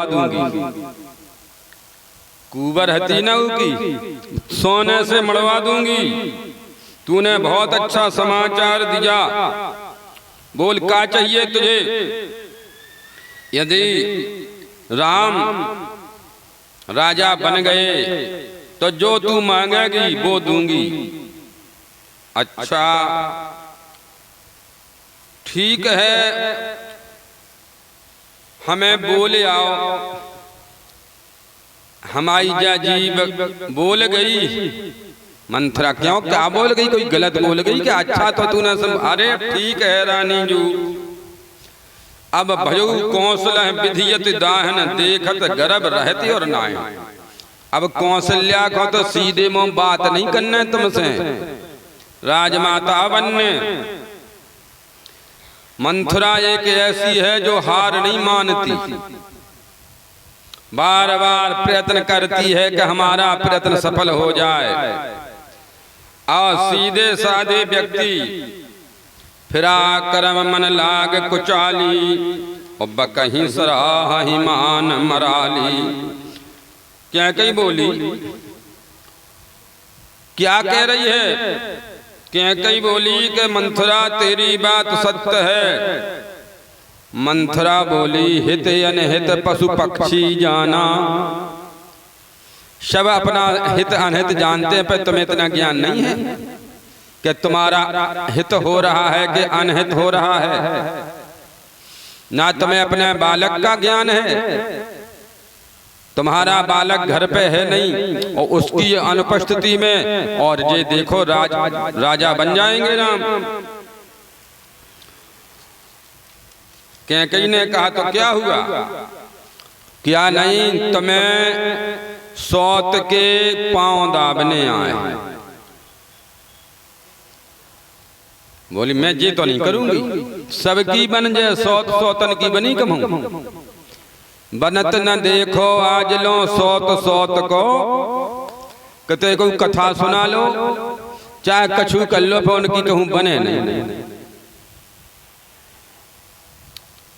दूंगी। कुंवर हती न की सोने से मड़वा दूंगी। तूने बहुत अच्छा समाचार दिया, बोल क्या चाहिए तुझे? यदि राम राजा बन गए तो जो तू मांगेगी वो दूंगी। अच्छा ठीक है, हमें बोले आओ। हमारी जीभ बोल गई। मंथरा क्यों, क्या बोल गई? कोई गलत बोल गई क्या? अच्छा तो तूने अरे ठीक है रानी जू। अब भयो कौशल विधियत दाहन, देखत गर्भ रहती और नाय। अब कौशल्या को तो सीधे मुंह बात नहीं करना तुमसे, राजमाता बनने। मंथरा एक ऐसी है जो हार नहीं मानती, बार बार प्रयत्न करती है कि हमारा प्रयत्न सफल हो जाए। और सीधे साधे व्यक्ति फिरा करम मन लाग कुचाली, और कहीं सराह ही मान मराली। क्या कही बोली? क्या कह रही है? क्या कही बोली कि मंथरा तेरी बात सत्य है। मंथरा बोली हित अनहित पशु पक्षी जाना। सब अपना हित अनहित जानते हैं, पर तुम्हें इतना ज्ञान नहीं है कि तुम्हारा हित हो रहा है कि अनहित हो रहा है। ना तुम्हें अपने बालक का ज्ञान है। तुम्हारा बालक घर पे है नहीं और उसकी अनुपस्थिति में, और ये देखो राजा बन जाएंगे राम। कैकेयी ने कहा तो क्या हुआ? क्या नहीं, तुम्हें सौत के पांव दाबने आए। बोली मैं ये तो नहीं करूंगी, सबकी बन जाए सौत सौतन की बनी कहूं। बनत न देखो आज लो सौत सौत को, कहते कोई कथा सुना लो चाहे कछु कर लो, पर उनकी कहूं बने नहीं।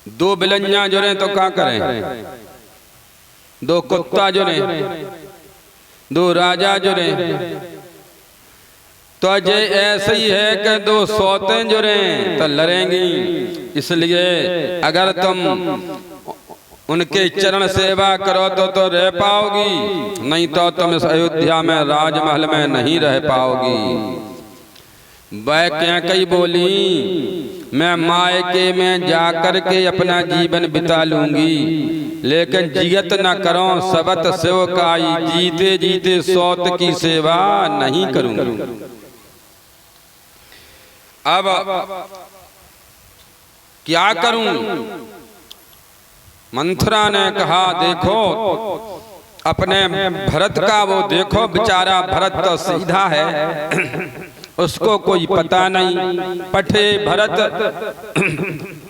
दो बिलंजा जुड़े तो क्या करें? दो कुत्ता जुड़े, दो राजा जुड़े, तो ये ऐसे ही है कि दो सौतें जुड़े तो लड़ेंगी। इसलिए अगर तुम उनके चरण सेवा करो तो रह पाओगी, नहीं तो तुम इस अयोध्या में राजमहल में नहीं रह पाओगी। वह कैकेयी बोली मैं मायके में जाकर के अपना जीवन बिता लूंगी, लेकिन जियत न करो सबत सेवकाई, जीते जीते सौत की सेवा नहीं करूंगी। अब क्या करूं? मंथरा ने कहा देखो अपने भरत का वो देखो, बेचारा भरत तो सीधा है, उसको कोई पता नहीं। पठे भरत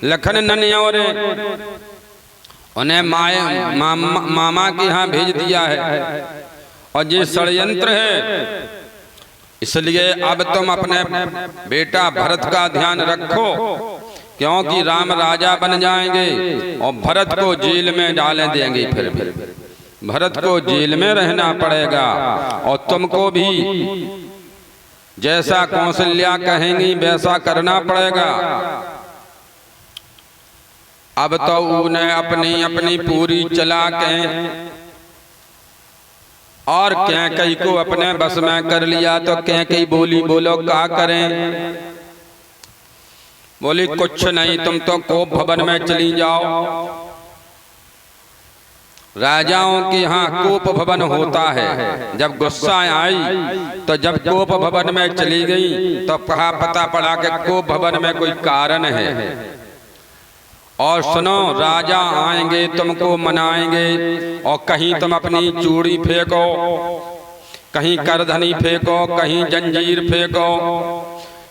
लखन नन्योरे, उन्हें मामा के यहाँ भेज दिया है, और ये षड्यंत्र है। इसलिए अब तुम अपने बेटा भरत का ध्यान रखो, क्योंकि राम राजा बन जाएंगे और भरत को जेल में डाल देंगे। फिर भरत को जेल में रहना पड़ेगा, और तुमको भी जैसा कौशल्या कहेंगी वैसा करना पड़ेगा। अब तो उन्हें अपनी अपनी पूरी चला के और कैकेयी को अपने बस में कर लिया। तो कैकेयी बोली बोलो क्या करें? बोली कुछ नहीं, तुम तो कोप भवन में चली जाओ। राजाओं के यहाँ कोप भवन होता है। जब गुस्सा आई तो जब कोप भवन में चली गई तो पता पड़ा कि कोप भवन में कोई कारण है। और सुनो, राजा आएंगे तुमको मनाएंगे, और कहीं तुम अपनी चूड़ी फेंको, कहीं करधनी फेंको, कहीं जंजीर फेंको,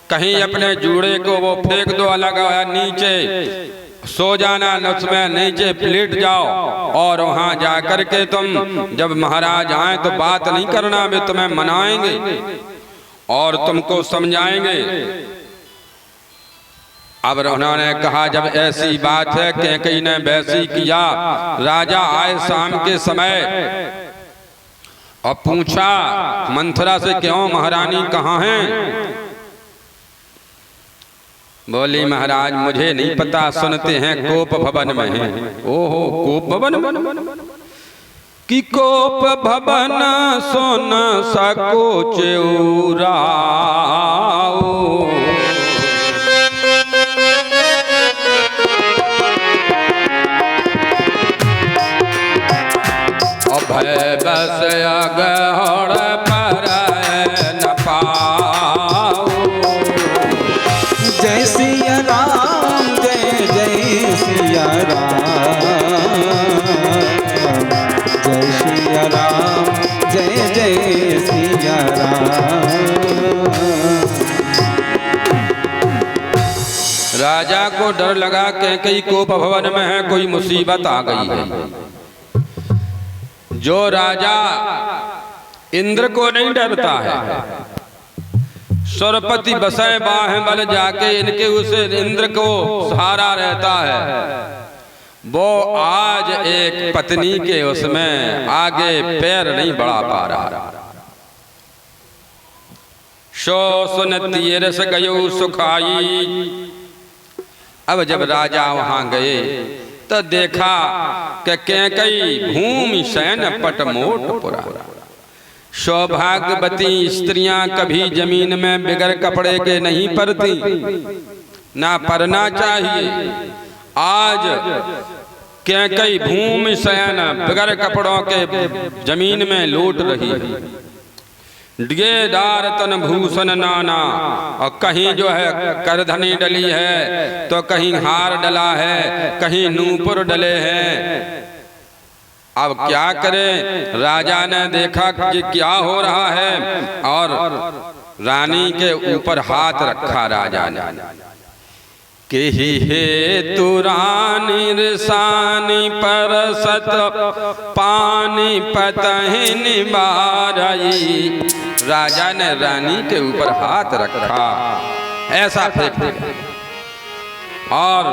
कहीं अपने जूड़े को वो फेंक दो अलग नीचे, सो जाना, उसमें नीचे लेट जाओ, और वहां जाकर के तुम जब महाराज आए तो बात नहीं करना, वे तुम्हें मनाएंगे और तुमको समझाएंगे। अब उन्होंने कहा जब ऐसी बात है कैकेयी ने वैसी किया। राजा आए शाम के समय और पूछा मंथरा से, क्यों महारानी कहाँ हैं? बोली महाराज मुझे नहीं पता, सुनते हैं कोप भवन में हैं। ओहो, कोप भवन कि कोप भवन सुन सको चेउराओ, भय बस अगहड़ पर न पाओ। जय सिया राम, जय जय सिया राम, जय सिया राम, जय जय सिया राम। राजा को डर लगा कैकेयी कोप भवन में है, कोई मुसीबत आ गई है। जो राजा इंद्र को नहीं डरता है, सरपति बसे बाहें बल जाके इनके उसे इंद्र को सहारा रहता है, वो आज एक पत्नी के उसमें आगे पैर नहीं बढ़ा पा रहा। सो सुन तीरस गयो सुखाई। अब जब राजा वहां गए तो देखा कि कैकेयी भूमि शयन पट मोट पुरा। सौभाग्यवती स्त्रियां कभी जमीन में बिगर कपड़े के नहीं पड़ती, ना पड़ना चाहिए। आज कैकेयी भूमि शयन बिगर कपड़ों के जमीन में लौट रही है। डिगेदार तन भूषण नाना, और कहीं जो है करधनी डली है तो कहीं हार डला है, कहीं नूपुर डले हैं। अब क्या करें? राजा ने देखा कि क्या हो रहा है और रानी के ऊपर हाथ रखा राजा ने कि हे तू रानी रसानी पर सत पानी पतहि निबारई। राजा ने रानी के ऊपर हाथ रखा, ऐसा फेंक दिया और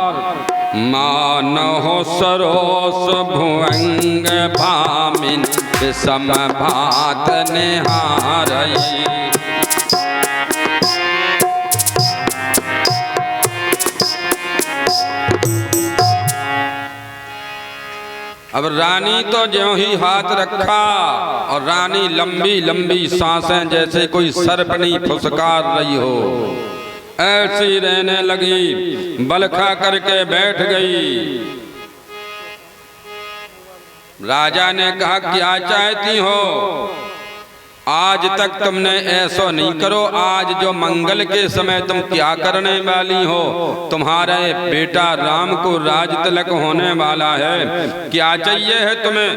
मानो सरोस भुवंग भामिन सम भात निहारई। अब रानी तो ज्यों ही हाथ रखा और रानी लंबी लंबी सांसें जैसे कोई सर्पनी फुसकार रही हो ऐसी रहने लगी, बल खा करके बैठ गई। राजा ने कहा क्या चाहती हो? आज तक तुमने ऐसा नहीं करो, आज जो मंगल के समय तुम क्या करने वाली हो? तुम्हारे बेटा राम को राज तिलक होने वाला है, क्या चाहिए है तुम्हें?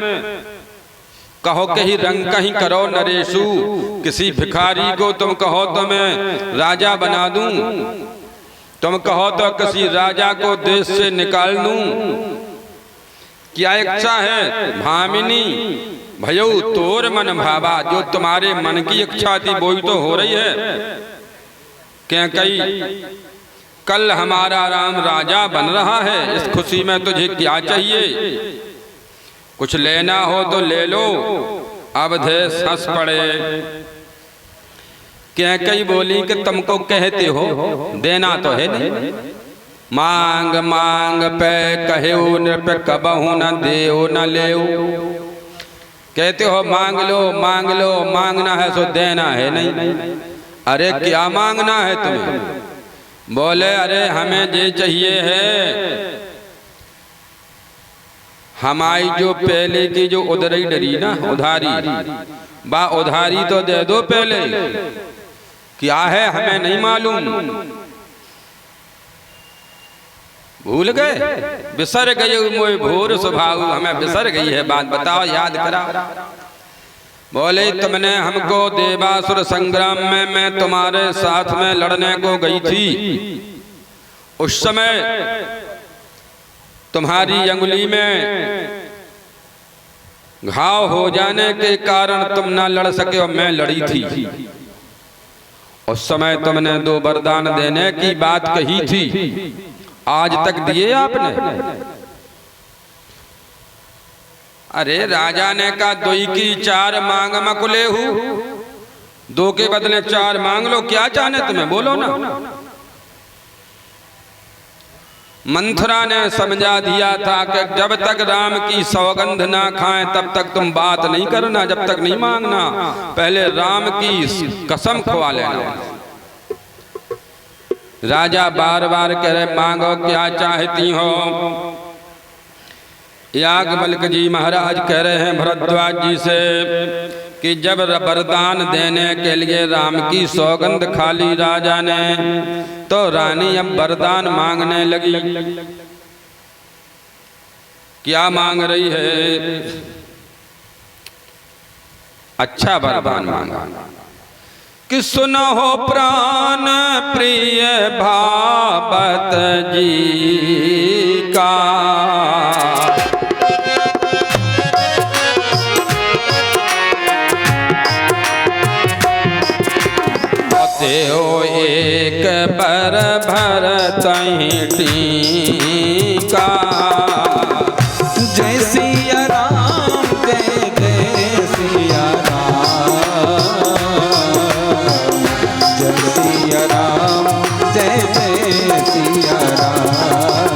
कहो कहीं रंग कहीं करो नरेशु, किसी भिखारी को तुम कहो तो मैं राजा बना दूं, तुम कहो तो किसी राजा को देश से निकाल दूं। क्या इच्छा है भामिनी? भयो तोर मन भावा, जो तुम्हारे मन की इच्छा थी वही तो हो रही है। कैकेयी कल हमारा राम राजा बन रहा है, इस खुशी में तुझे क्या चाहिए? कुछ लेना हो तो ले लो। अवधेश हंस पड़े। कैकेयी बोली कि तुमको कहते हो देना तो है नहीं, मांग मांग पे कहे नृप कबहु न देओ न लेओ। कहते हो मांग लो मांग लो, मांगना है सो देना है नहीं। अरे क्या मांगना है तुम्हें? बोले अरे हमें ये चाहिए है, हमारी जो पहले की जो उधरी डरी ना उधारी, बा उधारी तो दे दो पहले। क्या है हमें नहीं मालूम, भूल गए, बिसर गए मोए भोर स्वभाव, हमें बिसर गई है बात, बताओ याद करा। बोले तुमने हमको देवासुर संग्राम में मैं तुम्हारे साथ में लड़ने को गई थी, उस समय तुम्हारी अंगुली में घाव हो जाने के कारण तुम ना लड़ सके और मैं लड़ी थी, उस समय तुमने 2 वरदान देने की बात कही थी, आज तक दिए आपने? अरे राजा ने कहा 2 की 4 मांग मकुले हूं, 2 के बदले 4 मांग लो, क्या चाहने तुम्हें बोलो ना। मंथरा ने समझा दिया था कि जब तक राम की सौगंध ना खाएं तब तक तुम बात नहीं करना, जब तक नहीं मांगना, पहले राम की कसम खवा लेना। राजा बार बार कह रहे मांगो क्या चाहती हो। याज्ञवल्क्य जी महाराज कह रहे हैं भरद्वाज जी से कि जब वरदान देने के लिए राम की सौगंध खा ली राजा ने, तो रानी अब वरदान मांगने लगी। क्या मांग रही है? अच्छा वरदान मांगा कि सुनो हो प्राण प्रिय भावत जी का, देओ एक बर भरतहि टीका। जय सिया राम जय जय सिया राम, जय सिया राम जय जय सिया राम,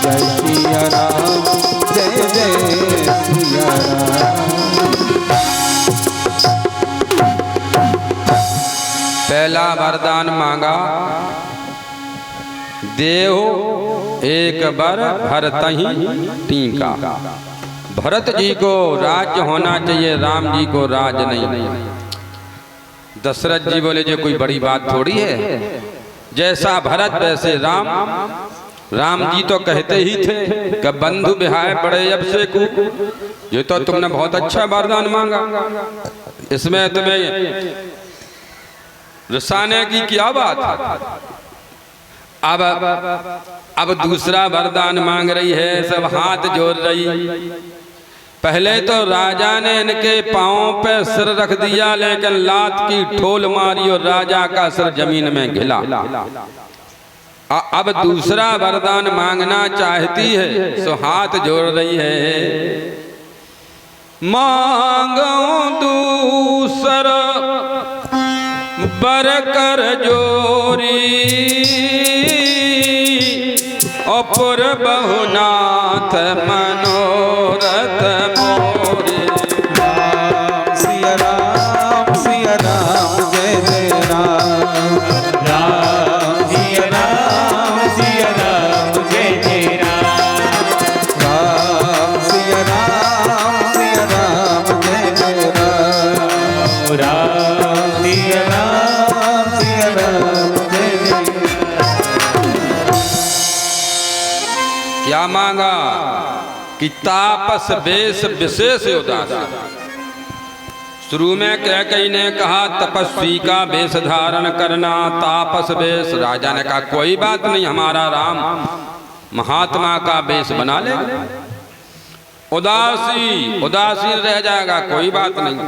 जय सिया राम जय जय सिया राम। पहला वरदान मांगा, देव एक बर भरतहि टीका। भरत जी को राज्य होना चाहिए, राम जी को राज नहीं। दशरथ जी बोले जो कोई बड़ी बात थोड़ी है, जैसा भरत वैसे राम। राम जी तो कहते ही थे कि बंधु बिहाय बड़े अब से को। ये तो तुमने बहुत अच्छा वरदान मांगा, इसमें तुम्हें रसाने की क्या बात। अब दूसरा वरदान मांग रही है, सब हाथ जोड़ रही। पहले तो राजा ने इनके पांव पे सिर रख दिया, लेकिन लात की ठोल मारी और राजा का सिर जमीन में गिला। अब दूसरा वरदान मांगना चाहती है, सो हाथ जोड़ रही है। मांगो दूसरा बर कर जोरी, अपुर बहुनाथ मनोरथ मोरे। राम सिया राम जय जय राम, राम सिया राम जय जय राम, राम सिया राम जय जय राम, राम सिया राम जय जय। क्या मांगा कि तापस वेश विशेष उदास। शुरू में कैकेयी ने कहा तपस्वी का वेश धारण करना, तापस वेश। राजा ने कहा कोई बात नहीं, हमारा राम महात्मा का वेश बना ले। उदासीन रह जाएगा, कोई बात नहीं।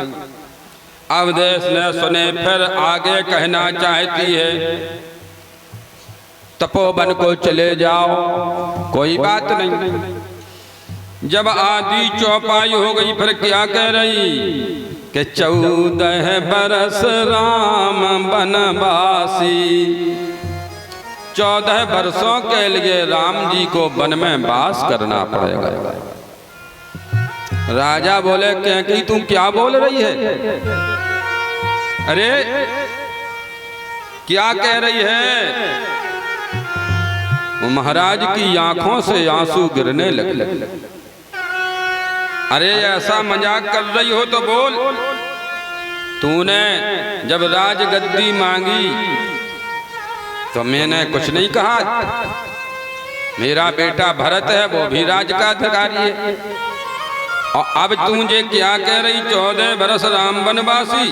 अब देश ने सुने, फिर आगे कहना चाहती है तपोवन को चले जाओ, कोई बात नहीं। जब आधी चौपाई हो गई, फिर क्या कह रही कि 14 बरस राम बनवासी। 14 वर्षों के लिए राम जी को वन में वास करना पड़ेगा। राजा बोले कैकेयी तुम क्या बोल रही है? अरे क्या कह रही है? वो महाराज की आंखों से आंसू गिरने लगे। अरे ऐसा मजाक कर रही हो तो बोल। तूने जब राजगद्दी मांगी तो मैंने कुछ नहीं कहा। मेरा बेटा भरत है, वो भी राज का अधिकारी है। और अब तू मुझे क्या कह रही? 14 बरस राम वनवासी।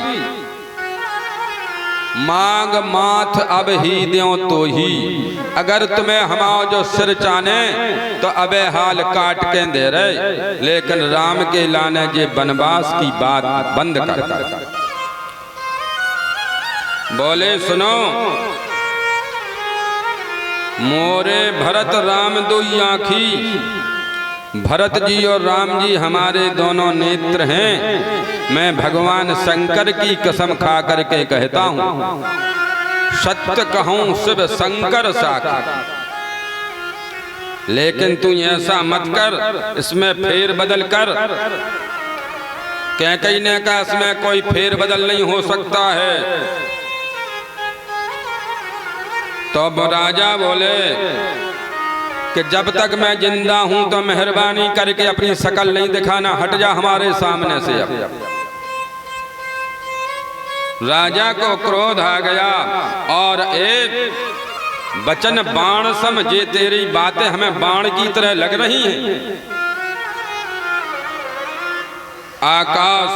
मांग माथ अब ही द्यों तो ही, अगर तुम्हें हमाओ जो सिर चाने तो अबे हाल काट के दे रहे, लेकिन राम के लाने जे वनवास की बात बंद कर। बोले सुनो, मोरे भरत राम दुई आँखी, भरत जी और राम जी हमारे दोनों नेत्र हैं। मैं भगवान शंकर की कसम खा करके कहता हूँ, सत्य कहूँ शिव शंकर साक्षी। लेकिन तू ऐसा मत कर, इसमें फेर बदल कर। कैकेयी ने कहा इसमें कोई फेर बदल नहीं हो सकता है। तो राजा बोले कि जब तक मैं जिंदा हूं तो मेहरबानी करके अपनी शकल नहीं दिखाना, हट जा हमारे सामने से। अब राजा को क्रोध आ गया और एक वचन बाण समझे, तेरी बातें हमें बाण की तरह लग रही हैं। आकाश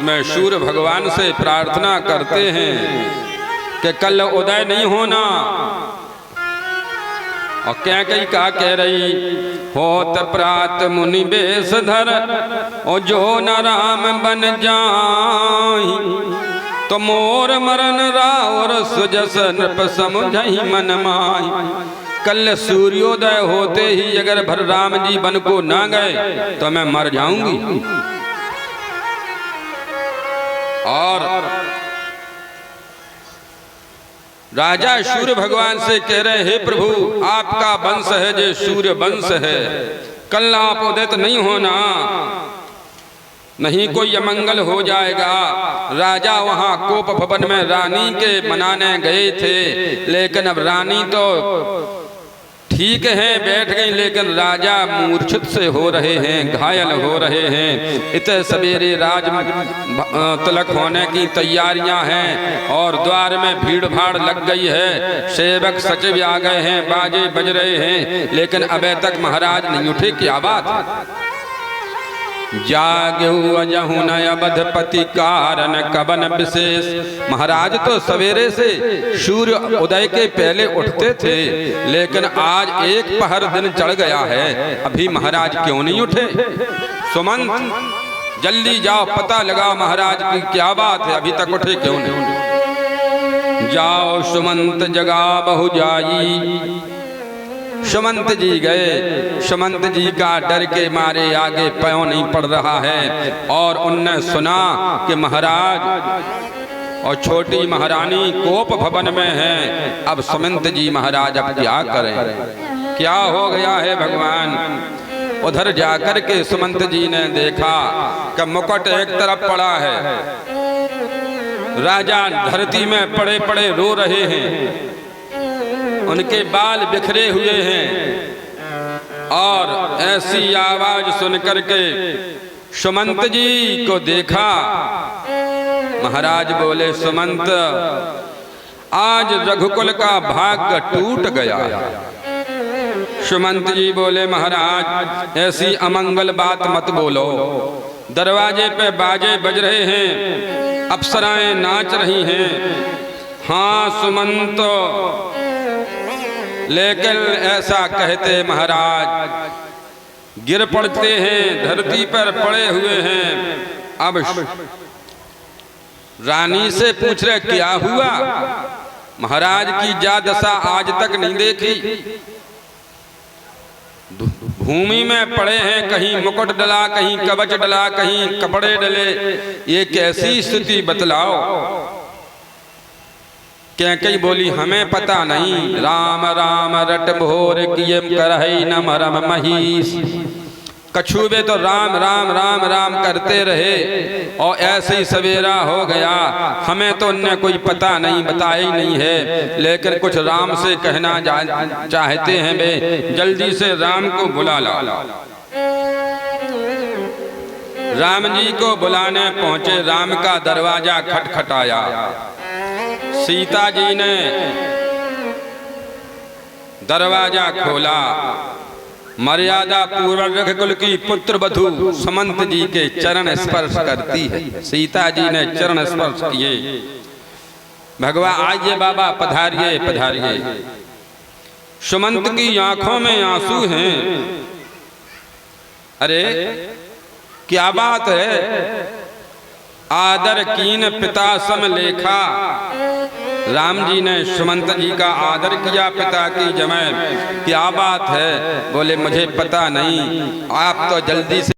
में सूर्य भगवान से प्रार्थना करते हैं कि कल उदय नहीं होना। और कैकेयी का कह रही, होत प्रात मुनि बेश धर, और जो न राम बन जाई, तो मोर मरण रावर सुजस नृप समुझहि मन माई। कल सूर्योदय होते ही अगर भर राम जी बन को ना गए तो मैं मर जाऊंगी। और राजा सूर्य भगवान से कह रहे, हे प्रभु आपका वंश है जो सूर्य वंश है, कल आप उदित नहीं होना, नहीं कोई अमंगल हो जाएगा। राजा वहां कोप भवन में रानी के मनाने गए थे, लेकिन अब रानी तो ठीक है बैठ गई, लेकिन राजा मूर्छित से हो रहे हैं, घायल हो रहे हैं। इतने सवेरे राज तिलक होने की तैयारियां हैं और द्वार में भीड़ भाड़ लग गई है। सेवक सचिव आ गए हैं, बाजे बज रहे हैं, लेकिन अभी तक महाराज नहीं उठे। क्या बात है? जागहु अजहु न अवधपति कारण कवन विशेष। महाराज तो सवेरे से सूर्य उदय के पहले उठते थे, लेकिन आज एक पहर दिन चढ़ गया है, अभी महाराज क्यों नहीं उठे? सुमंत जल्दी जाओ, पता लगाओ महाराज की क्या बात है, अभी तक उठे क्यों नहीं? जाओ सुमंत जगा बहु जाई। सुमंत जी गए। सुमंत जी का डर के मारे आगे पैर नहीं पड़ रहा है, और उनने सुना कि महाराज और छोटी महारानी कोप भवन में है। अब सुमंत जी महाराज अब क्या करें, क्या हो गया है भगवान? उधर जाकर के सुमंत जी ने देखा कि मुकुट एक तरफ पड़ा है, राजा धरती में पड़े पड़े रो रहे हैं, उनके बाल बिखरे हुए हैं। और ऐसी आवाज सुनकर के सुमंत जी को देखा। महाराज बोले, सुमंत आज रघुकुल का भाग्य टूट गया। सुमंत जी बोले, महाराज ऐसी अमंगल बात मत बोलो। दरवाजे पे बाजे बज रहे हैं, अप्सराएं नाच रही हैं। हाँ सुमंत, लेकिन ऐसा कहते महाराज गिर पड़ते हैं, धरती पर पड़े हुए हैं। अब रानी से पूछ रहे क्या हुआ? महाराज की जा दशा आज तक नहीं देखी। भूमि में पड़े हैं, कहीं मुकुट डला, कहीं कवच डला, कहीं कपड़े डले। ये कैसी स्थिति बतलाओ? कैकेयी बोली, हमें पता नहीं। राम राम रट भोर किए करहि न मरम महिष। कछुए तो राम राम राम राम करते रहे और ऐसे ही सवेरा हो गया। हमें तो उनने कोई पता नहीं बताया ही नहीं है, लेकिन कुछ राम से कहना चाहते हैं वे। जल्दी से राम को बुला ला। राम जी को बुलाने पहुंचे। राम का दरवाजा खटखटाया। सीता जी ने दरवाजा खोला। मर्यादा पूर्वक रघुकुल की पुत्र वधू सुमंत जी के चरण स्पर्श करती है। सीता जी ने चरण स्पर्श किए। भगवान आइए बाबा, पधारिए पधारिए। सुमंत की आंखों में आंसू हैं। अरे क्या बात है? आदर कीन पिता सम लेखा, राम जी ने सुमंत जी का आदर किया पिता की जमै। क्या बात है? बोले मुझे पता नहीं, आप तो जल्दी से